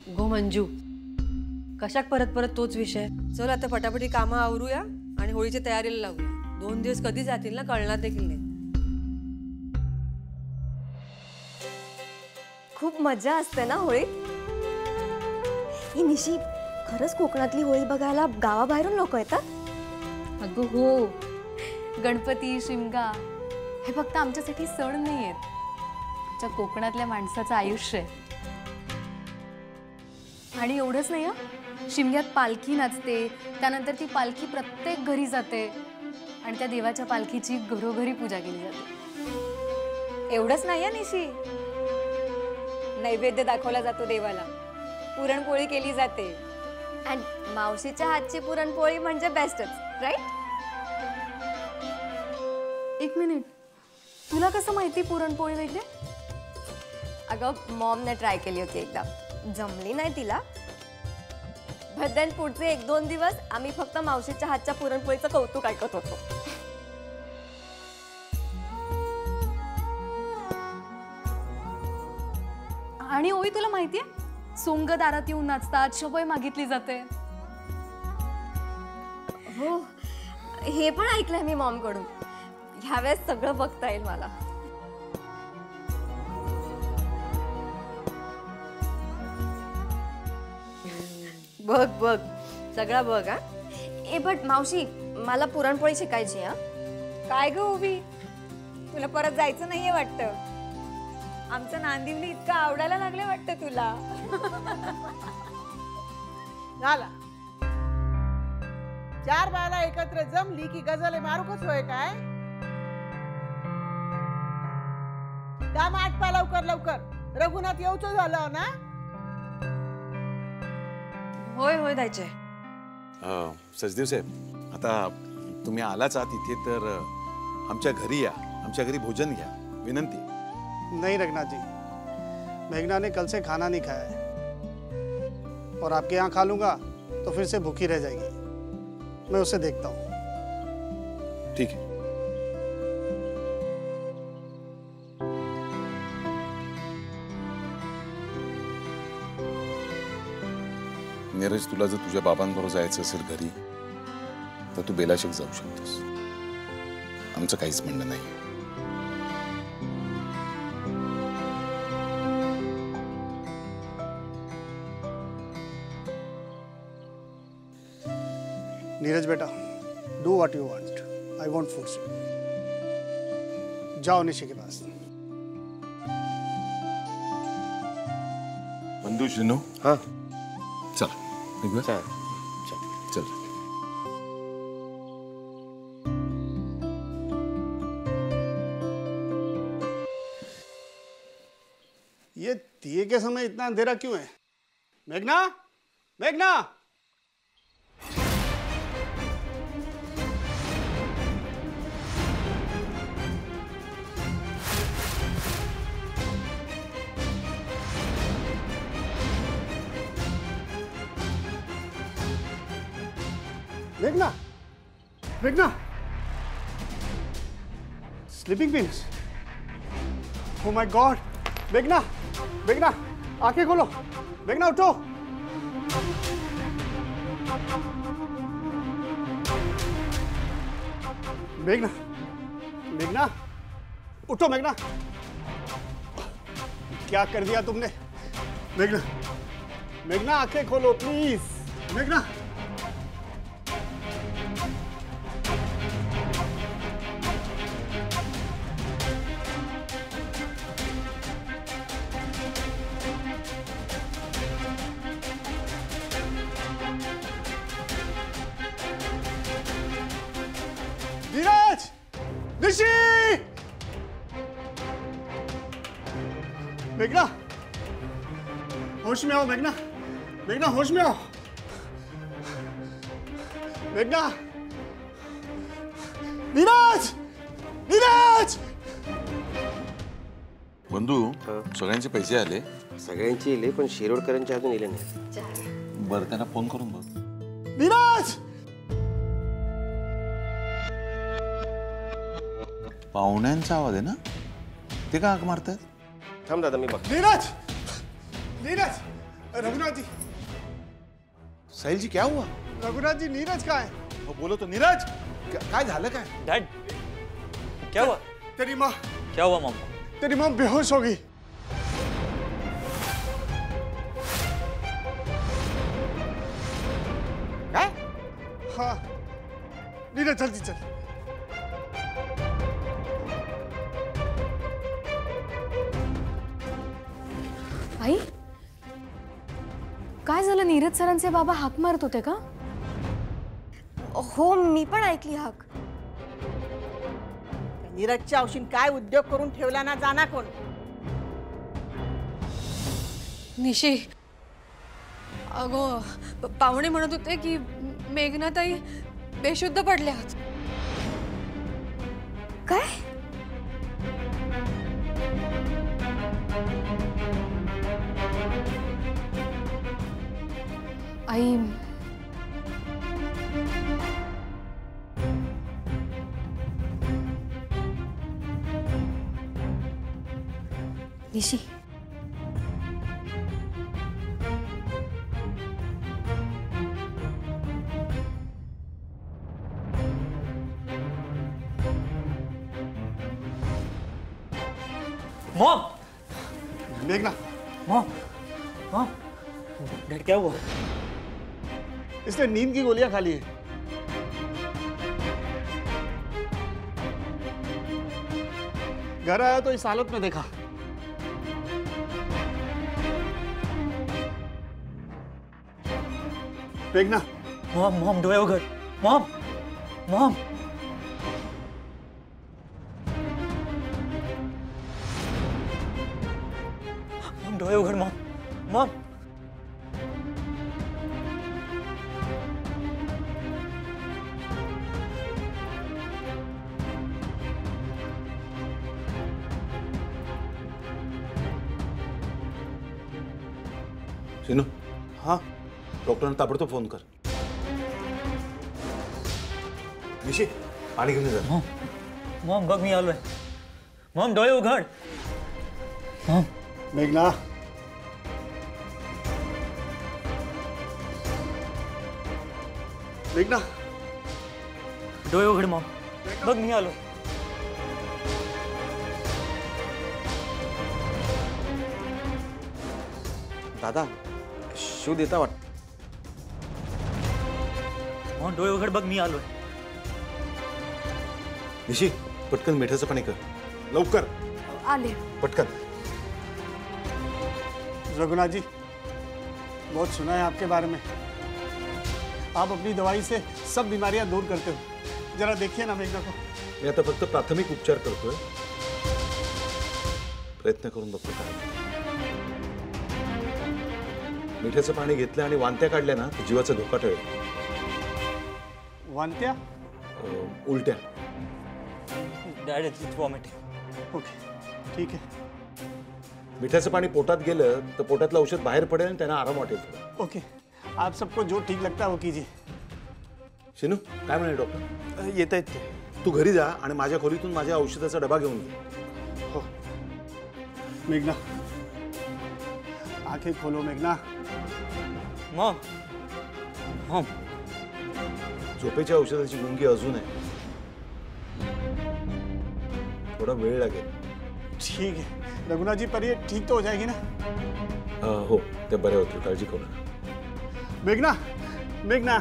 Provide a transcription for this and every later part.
गो मंजू, कशाक परत परत तोच विषय? चल आता पटापटी कामं आवरूया आणि होळीच्या तयारीला लागूया. 2 दिवस कधी जातील ना कळणार देखील नाही. खूप मजा असते ना होळीत. ही निशी, खरंच कोकणातली होळी बघायला गावाबाहेरून लोक येतात? अगं हो, गणपती, शिमगा हे फक्त आमच्यासाठी सण नाही आहेत, आमच्या कोकणातल्या माणसाचं आयुष्य आहे. आणि एवढंच नाही हं, शिमग्यात पालखी नाचते, त्यानंतर ती पालखी प्रत्येक घरी जाते आणि त्या देवाच्या पालखीची घरोघरी पूजा केली जाते. एवढंच नाही आहे निशी, नैवेद्य दाखवला जातो देवाला, पुरणपोळी केली जाते आणि मावशीच्या हातची पुरणपोळी म्हणजे बेस्टच, राईट? एक मिनिट, तुला कसं माहिती पुरणपोळी वगैरे? अगं मॉमने ट्राय केली होती एकदा, जमली नाही तिला. बट देन पुढचे 1-2 दिवस आम्ही फक्त मावशीच्या हातच्या पुरणपोळीचं कौतुक ऐकत होतो. आणि ओई, तुला माहितीये, सोंग दारात येऊन नाचतात, शवय मागितली जाते. हो, हे पण ऐकलंय मी मॉम कडून. ह्यावेळेस सगळं बघता येईल मला. बघ बघ, सगळा बघ. हा बट मावशी, मला पुरणपोळी शिकायची. हा काय ग उभी, तुला परत जायचं नाहीये वाटतं? आमचं नांदिवली इतकं आवडायला लागले वाटतं तुला. झाला 4 बायला एकत्र जमली की गजले मारूकच होय काय? काम आटपा लवकर लवकर. रघुनाथ येऊच झालं ना? होय होय द्यायचे. सचदेव साहेब, आता तुम्ही आलाच आहात इथे तर आमच्या घरी या, आमच्या घरी भोजन घ्या, विनंती. नहीं रघुनाथ जी, मेघना ने कल से खाना नहीं खाया है और आपके यहाँ खा लूंगा तो फिर से भूखी रह जाएगी. मैं उसे देखता हूँ. ठीक है. नीरज, तुला जर तुझ्या बाबांबरोबर जायचं असेल घरी तर तू बेलाशक जाऊ शकतोस. आमचं काहीच म्हणणं नाही. नीरज बेटा, do what you want. I won't force you. जाओ निशी के पास. बंधू शिनो. हाँ चल निघूया. चल चल. ये दिए के समय इतना अंधेरा क्यों है? मेघना, मेघना. मेघना, मेघना. Sleeping pills. Oh my God. मेघना, मेघना, आंखें खोलो. मेघना उठो. मेघना, मेघना उठो. मेघना, क्या कर दिया तुमने? मेघना, मेघना आंखें खोलो प्लीज. मेघना. नीरज, निशी. मेघना, होश में आओ. मेघना, मेघना होश में आओ. मेघना. नीरज, नीरज. बंधू, सगळ्यांचे पैसे आले. सगळ्यांची इले पण शिरोडकरांचे अजून इले नाही. बरं, त्यांना फोन करून बघ. नीरज. पाहुण्यांचा आवाज आहे ना? ते का हाक मारतात? थांब दादा, मी बघ. नीरज, नीरज, रघुनाथ जी, साहिल जी क्या हुआ? रघुनाथ जी, नीरज कहाँ है? वो बोलो तो नीरज, काय झालं काय? डैड क्या हुआ? तेरी माँ क्या हुआ मॉम? तेरी माँ बेहोश हो गई। काय? हाँ, नीरज जल्दी चल। आई काय झालं? नीरज सरांचे बाबा हाक मारत होते का? हो, मी पण ऐकली हाक. नीरजच्या औषध काय उद्योग करून ठेवला ना जाना कोण. निशी, अगो पाहुणे म्हणत होते की मेघनाताई बेशुद्ध पडल्यात. काय? आई निशी, मॉम मेघना, मॉम मॉम डैड क्या हुआ? इसने नींद की गोलियां खा ली है। घर आया तो इस हालत में देखा। मेघना, मॉम मॉम डोळे उघड. मॉम मॉम मॉम डोळे उघड. मॉम मॉम सिनू, हाँ डॉक्टरांना ताबडतोब फोन कर. निशी, पाणी घेऊन ये जरा. मॉम मॉम बघ मी आलोय. मॉम डोळे उघड. मॉम मेघना, मेघना, डोळे उघड. मॉम बघ मी आलोय. दादा शिव देता वाटतं. मॉम डोळे उघड. बघ मी आलोय. निशी, पटकन मिठाचं पाणी कर. लवकर, आले. पटकन. रघुनाथ जी, बहुत सुना है आपके बारे में। आप अपनी दवाई से सब बीमारियां दूर करते हो। जरा देखिए ना मेघना को। मी आता फक्त प्राथमिक उपचार करतोय. प्रयत्न करून बघतो काय. मिठाचं पाणी घेतलं आणि वांत्या काढल्या ना तर जीवाचा धोका टळेल. वांत्या? उलट्या. Dad it's vomiting. ओके, ठीक है. मिठाचं पाणी पोटात गेलं तर पोटातलं औषध बाहेर पडेल आणि त्यांना आराम वाटेल. ओके, आप सबको जो ठीक लगता है वो कीजिए. शिनू, काय म्हणाले डॉक्टर? येत आहेत ते. तू घरी जा आणि माझ्या खोलीतून माझ्या औषधाचा डबा घेऊन ये. हो. मेघना, आंखें खोलो मेघना. मॉम मॉम झोपेच्या औषधाची गुंगी अजून आहे. थोडा वेळ लागेल. ठीक है रघुनाथ जी, पर ये ठीक तो हो जाएगी ना? हो, ते बरे होतील. काळजी करू नका. मेघना, मेघना,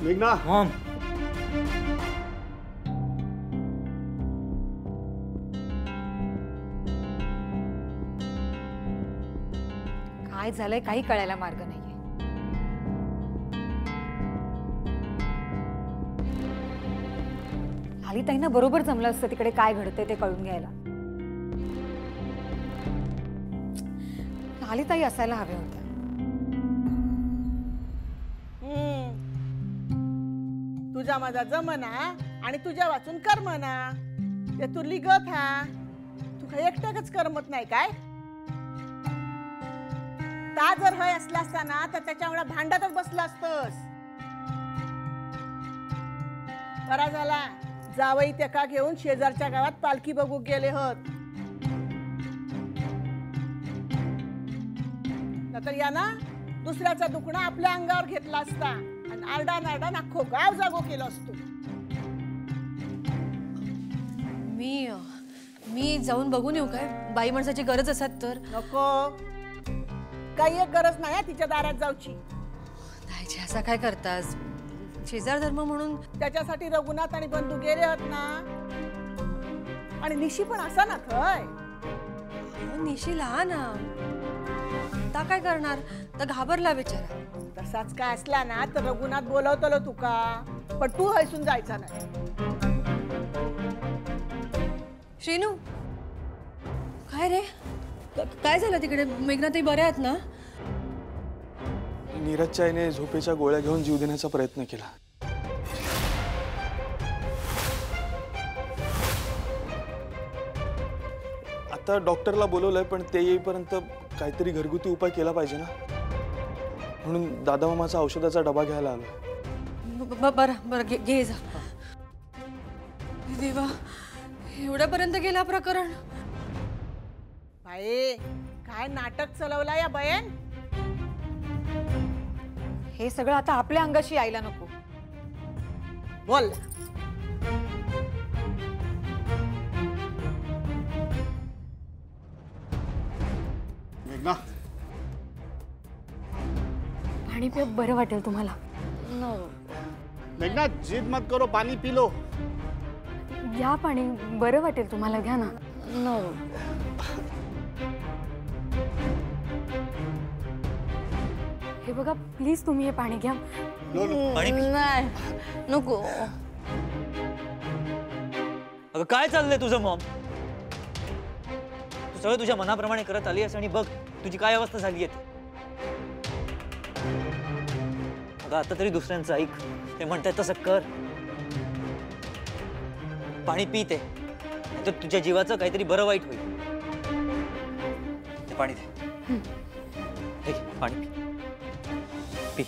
मेघना. मॉम काय झालंय काही कळायला मार्ग नाहीये. लालिताईंना बरोबर जमलं असतं तिकडे काय घडतंय ते कळून घ्यायला. लालिताई असायला हव्या होत्या. तुझा माझा जमना आणि तुझ्या वाचून करमना. ते तुरली गत हा. तू काही एकट्याकच करमत नाही काय? ता जर हय असला असता ना तर त्याच्यामुळे भांडतच बसला असतस. बरा झाला जावई त्याका घेऊन शेजारच्या गावात पालखी बघू गेले होत. नंतर या ना दुसऱ्याचा दुखणं आपल्या अंगावर घेतला असता आणि आरडान आरडान अख्खो गाव जागो केलं असतो. मी जाऊन बघून येऊ काय? बाई माणसाची गरज असत तर. नको, काही एक गरज नाही तिच्या दारात जाऊची. दायची असा काय करतास? शेजार धर्म म्हणून. त्याच्यासाठी रघुनाथ आणि बंधू गेले आहेत ना. आणि निशी पण असा ना थय. निशी लहान ता काय करणार? तर घाबरला बिचारा. तसाच काय असला ना तर रघुनाथ बोलवतलो तुका, पण तू हैसून जायचा नाही. श्रीनू, काय रे? काय झालं तिकडे? मेघनाताई बऱ्या आहेत ना? नीरजच्या आईने झोपेच्या गोळ्या घेऊन जीव देण्याचा प्रयत्न केला. आता डॉक्टरला बोलवलंय, पण ते येईपर्यंत काहीतरी घरगुती उपाय केला पाहिजे ना, म्हणून दादा मामाचा औषधाचा डबा घ्यायला आलो. बरं घे जा. देवा, एवढ्यापर्यंत गेला प्रकरण. बाई, काय नाटक चलवला या बयन. हे सगळं आता आपल्या अंगाशी यायला नको. बोल. मेघना, पाणी पिय, बरं वाटेल तुम्हाला. मेघना जिद मत करो, पानी पी लो. घ्या पाणी, बरं वाटेल तुम्हाला, घ्या ना. हे बघा, प्लीज तुम्ही हे पाणी घ्या. नाही नको. अगं काय चाललंय तुझं मॉम? तू सगळं तुझ्या मनाप्रमाणे करत आली आहेस आणि बघ तुझी काय अवस्था झाली आहे. अगं आता तरी दुसऱ्यांचं ऐक, ते म्हणतात तसं कर. पाणी पी ते, तर तुझ्या जीवाचं काहीतरी बरं वाईट होईल. ते पाणी दे. हे घे, पाणी पी. पी.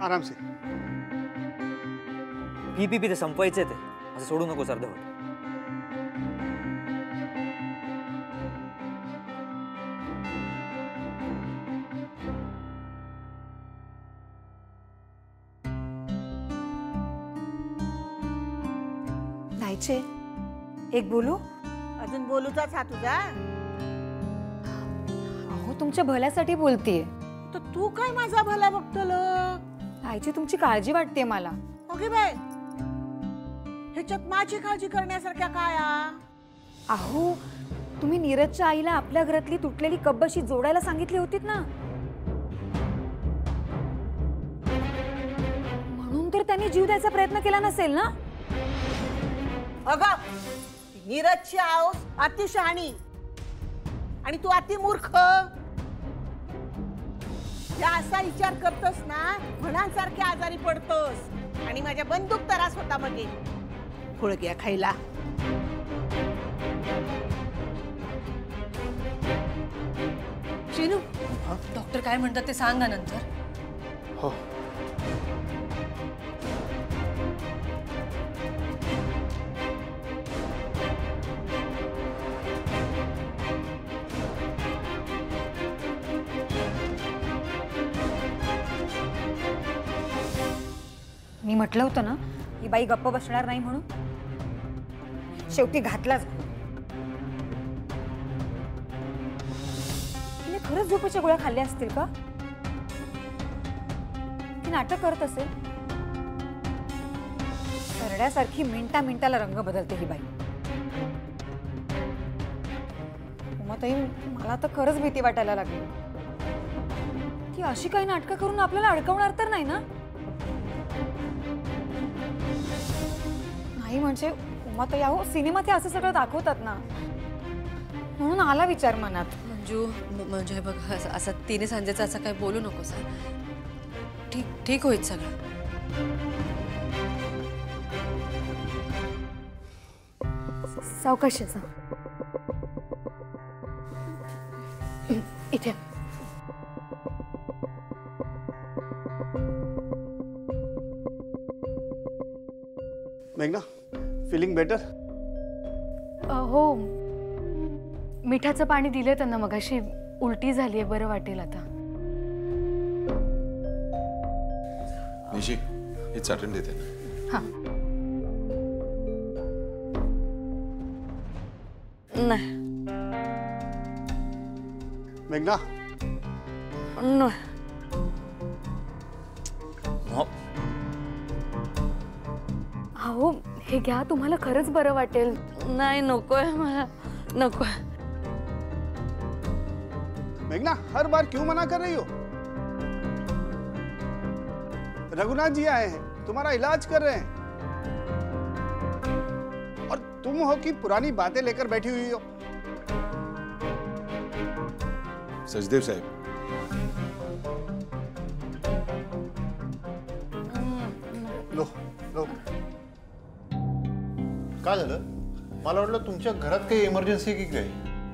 आराम से. पी पी पी, ते संपवायचे ते, असं सोडू नकोस अर्धवट. नाहीचे एक बोलू. अजून बोलूचाच हा तुझा. अहो, तुमच्या भल्यासाठी बोलतीये. तर तू काय माझा भला बघतल. आईची तुमची काळजी वाटते मला. ओके बाय, ह्याच्यात माझी काळजी करण्यासारख्या काय? अहो, तुम्ही नीरजच्या आईला आपल्या घरातली तुटलेली कब्बशी जोडायला सांगितली होतीत ना, म्हणून तर त्यांनी जीव द्यायचा प्रयत्न केला नसेल ना. अगं, नीरजची आऊस अति शहाणी आणि तू अति मूर्ख. या असा विचार करतोस ना, म्हणांसारखे आजारी पडतोस आणि माझ्या बंदूक त्रास होता बघे. फुळग्या खायला. श्रीनू, डॉक्टर काय म्हणतात ते सांगा नंतर. हो. मी म्हटलं होतं ना, ही बाई गप्प बसणार नाही म्हणून. शेवटी घातलाच. तिने खरंच झोपेच्या गोळ्या खाल्ल्या असतील का? ती नाटक करत असेल. सरड्यासारखी मिनिटा मिनिटाला रंग बदलते ही बाई. उमाताई, मला तर खरंच भीती वाटायला लागली. ती अशी काही नाटकं करून आपल्याला अडकवणार तर नाही ना? नाही म्हणजे उमाताई, अहो सिनेमात हे असं सगळं दाखवतात ना, म्हणून आला विचार मनात. मंजू, म्हणजे बघ, असं तिने सांजेचं असं काही बोलू नकोस. ठीक होईल सगळं. सावकाश असा. इथे. मेघना, फीलिंग बेटर? हो, मिठाचं पाणी दिलं त्यांना मगाशी. उलटी झालीये, बरं वाटेल आता. निशी हे चाटण देते ना. हा. नाही मेघना, नाही. अहो हे घ्या, तुम्हाला खरंच बरं वाटेल. नाही नकोय मला, नकोय. मेघना, हर बार क्यों मना कर रही हो? रघुनाथ जी आए हैं, तुम्हारा इलाज कर रहे हैं, और तुम हो कि पुरानी बातें लेकर बैठी हुई हो. सचदेव साहेब, लो लो. काय झालं? मला वाटलं तुमच्या घरात काही इमर्जन्सी की काय?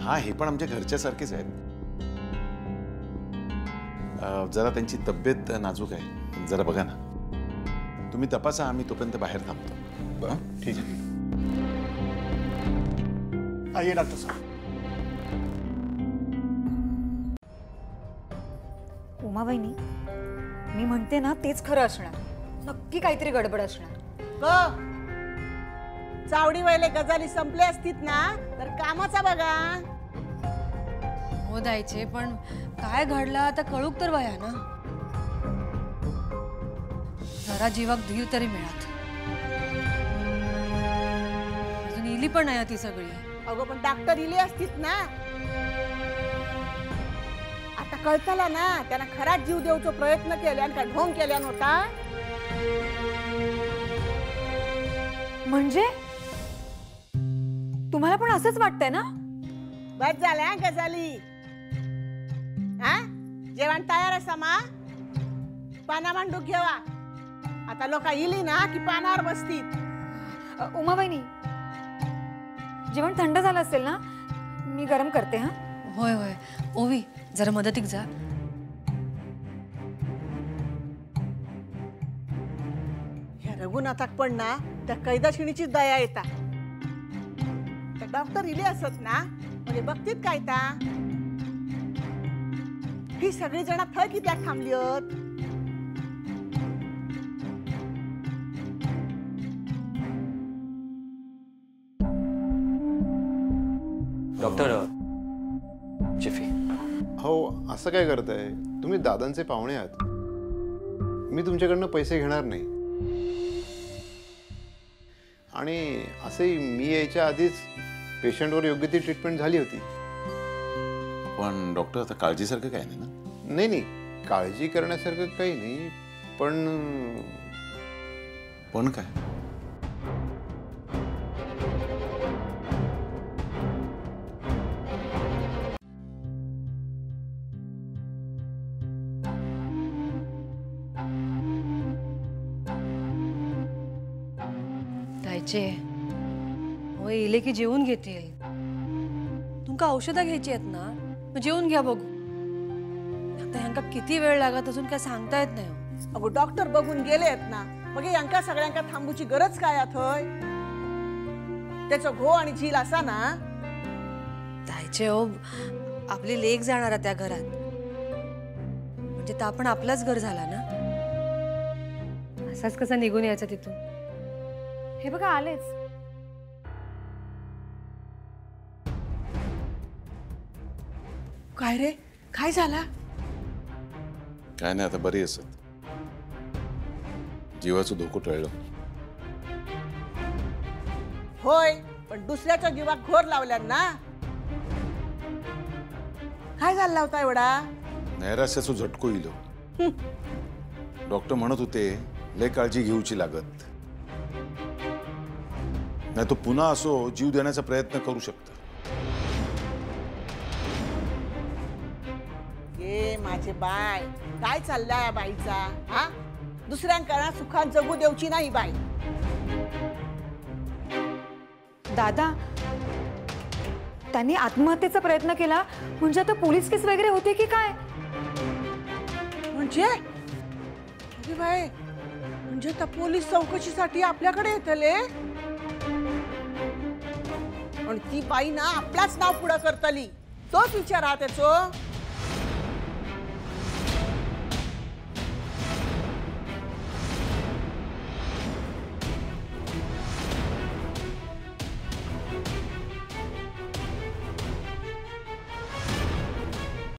हा, हे पण आमच्या घरच्या सारखेच आहेत. जरा त्यांची तब्येत नाजूक आहे, जरा बघा ना. तुम्ही तपासा, आम्ही तोपर्यंत बाहेर थांबतो. बरं, ठीक आहे. आइए डॉक्टर साहब. उमा वहिनी, मी म्हणते ना तेच खरं असणार. नक्की काहीतरी गडबड असणार. चावडी वयले गजाली संपले असतीत ना तर कामाचा बघा. हो द्यायचे, पण काय घडलं आता कळूक तर वया ना. जरा जीवाक धीर तरी मिळत. अजून इली पण नाही ती सगळी. अगं पण डॉक्टर इले असतीत ना. आता कळतला ना त्यांना खराच जीव देऊचो प्रयत्न केले आणि का ढोंग केल्या नव्हता. म्हणजे तुम्हाला पण असंच वाटतंय ना? बस झाल्या गजाली. हा, जेवण तयार असा मा. पाना मांडूक घेवा. आता लोक इली ना की पानावर बसतीत. उमा वहिनी, जेवण थंड झालं असेल ना, मी गरम करते. हा, होय होय. ओवी जरा मदतीक जा. ह्या रघुनाथाक पण ना त्या कैदाशिणीची दया येता. त्या डॉक्टर इले असत ना म्हणजे बघतीत काय ता. ही सगळी जण थय कित्याक थांबली होत. डॉक्टर चिफी. हो, असं काय करताय तुम्ही? दादांचे पाहुणे आहात. मी तुमच्याकडनं पैसे घेणार नाही. आणि असे मी यायच्या आधीच पेशंटवर योग्य ती ट्रीटमेंट झाली होती. पण डॉक्टर, आता काळजीसारखं काय नाही ना? नाही नाही, काळजी करण्यासारखं काही नाही. पण काय? द्यायचे होय. इले की जेवून घेतील. तुमका औषधं घ्यायची आहेत ना, मग जेवून घ्या बघू. आता ह्यांका किती वेळ लागत अजून काय सांगता येत नाही. अगो डॉक्टर बघून गेलेत ना, मग यांका सगळ्यांका थांबूची गरज काय थय? त्याचं घो आणि झील असा ना. द्यायचे हो, आपली लेक जाणार त्या घरात म्हणजे तर आपण आपलाच घर झाला ना. असाच कसा निघून यायचा तिथून? हे बघा आलेच. काय रे, काय झाला? काय नाही, आता बरी असत. जीवाचं धोको टळलं. होय, पण दुसऱ्याच्या जीवात घोर लावल्या ना. काय झाला होता एवढा? नैराश्याचो झटको इलो. डॉक्टर म्हणत होते लय काळजी घेऊची लागत नाही, तो पुन्हा असो जीव देण्याचा प्रयत्न करू शकतो. ए माझे बाय, काय चाललाय या बाईचा? हा, दुसऱ्यांकडे सुखात जगू देऊची नाही बाई. दादा, त्यांनी आत्महत्येचा प्रयत्न केला म्हणजे आता पोलीस केस वगैरे होते की काय? म्हणजे अरे बाई, म्हणजे त्या पोलीस चौकशीसाठी आपल्याकडे येतले. आणि ती बाई ना आपलाच नाव पुढं करतली तोच विचार हा त्याचो